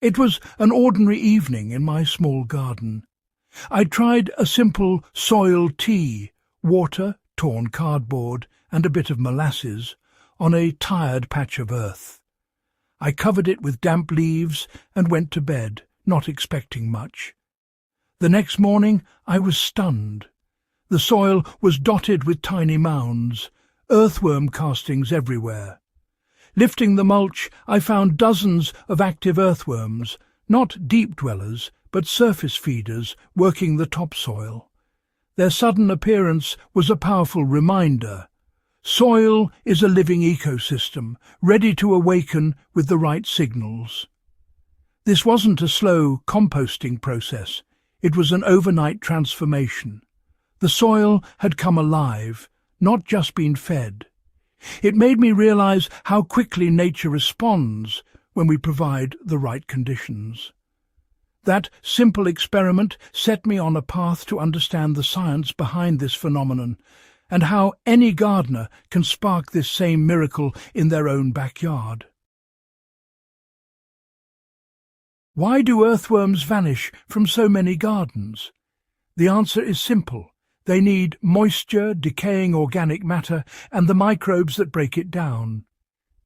It was an ordinary evening in my small garden. I tried a simple soil tea, water, torn cardboard, and a bit of molasses on a tired patch of earth. I covered it with damp leaves and went to bed, not expecting much. The next morning I was stunned. The soil was dotted with tiny mounds, earthworm castings everywhere. Lifting the mulch, I found dozens of active earthworms, not deep dwellers, but surface feeders working the topsoil. Their sudden appearance was a powerful reminder. Soil is a living ecosystem, ready to awaken with the right signals. This wasn't a slow composting process. It was an overnight transformation. The soil had come alive, not just been fed. It made me realize how quickly nature responds when we provide the right conditions. That simple experiment set me on a path to understand the science behind this phenomenon and how any gardener can spark this same miracle in their own backyard. Why do earthworms vanish from so many gardens? The answer is simple. They need moisture, decaying organic matter, and the microbes that break it down.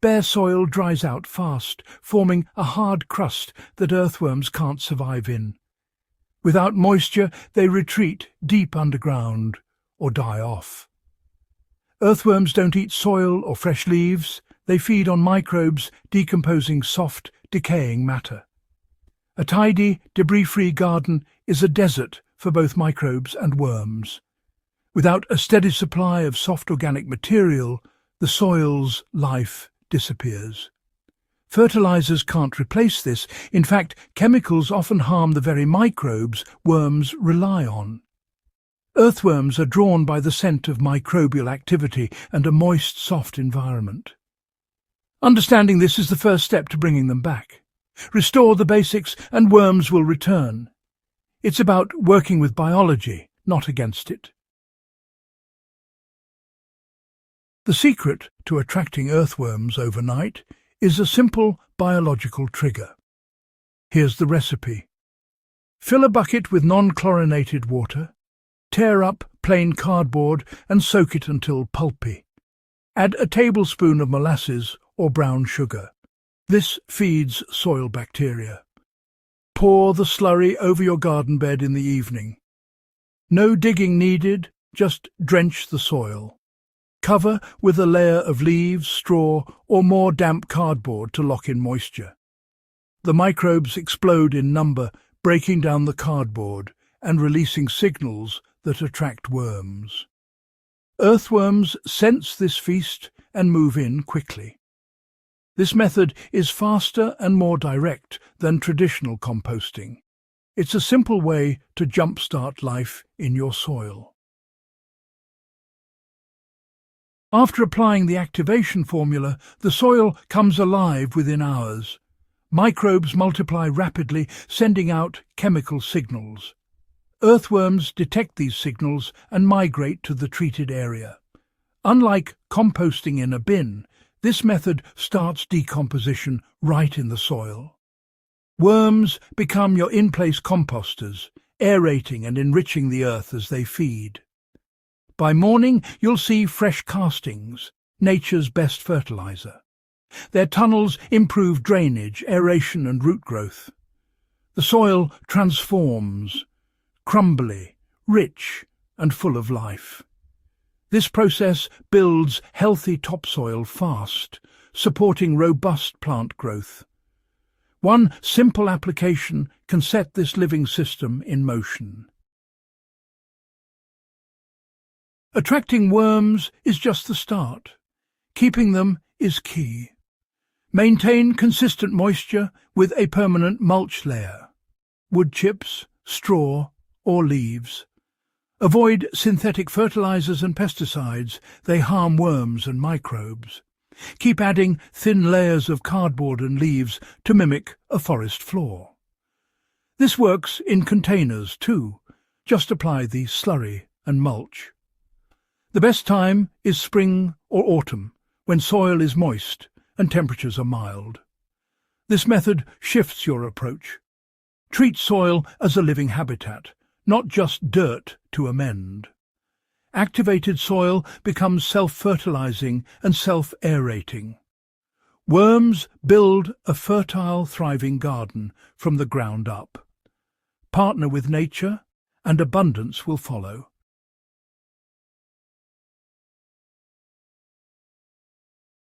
Bare soil dries out fast, forming a hard crust that earthworms can't survive in. Without moisture, they retreat deep underground or die off. Earthworms don't eat soil or fresh leaves. They feed on microbes decomposing soft, decaying matter. A tidy, debris-free garden is a desert for both microbes and worms. Without a steady supply of soft organic material, the soil's life disappears. Fertilizers can't replace this. In fact, chemicals often harm the very microbes worms rely on. Earthworms are drawn by the scent of microbial activity and a moist, soft environment. Understanding this is the first step to bringing them back. Restore the basics and worms will return. It's about working with biology, not against it. The secret to attracting earthworms overnight is a simple biological trigger. Here's the recipe. Fill a bucket with non-chlorinated water. Tear up plain cardboard and soak it until pulpy. Add a tablespoon of molasses or brown sugar. This feeds soil bacteria. Pour the slurry over your garden bed in the evening. No digging needed, just drench the soil. Cover with a layer of leaves, straw, or more damp cardboard to lock in moisture. The microbes explode in number, breaking down the cardboard and releasing signals that attract worms. Earthworms sense this feast and move in quickly. This method is faster and more direct than traditional composting. It's a simple way to jumpstart life in your soil. After applying the activation formula, the soil comes alive within hours. Microbes multiply rapidly, sending out chemical signals. Earthworms detect these signals and migrate to the treated area. Unlike composting in a bin, this method starts decomposition right in the soil. Worms become your in-place composters, aerating and enriching the earth as they feed. By morning, you'll see fresh castings, nature's best fertilizer. Their tunnels improve drainage, aeration and root growth. The soil transforms, crumbly, rich and full of life. This process builds healthy topsoil fast, supporting robust plant growth. One simple application can set this living system in motion. Attracting worms is just the start. Keeping them is key. Maintain consistent moisture with a permanent mulch layer, wood chips, straw or leaves. Avoid synthetic fertilizers and pesticides. They harm worms and microbes. Keep adding thin layers of cardboard and leaves to mimic a forest floor. This works in containers too. Just apply the slurry and mulch. The best time is spring or autumn, when soil is moist and temperatures are mild. This method shifts your approach. Treat soil as a living habitat, not just dirt to amend. Activated soil becomes self-fertilizing and self-aerating. Worms build a fertile, thriving garden from the ground up. Partner with nature, and abundance will follow.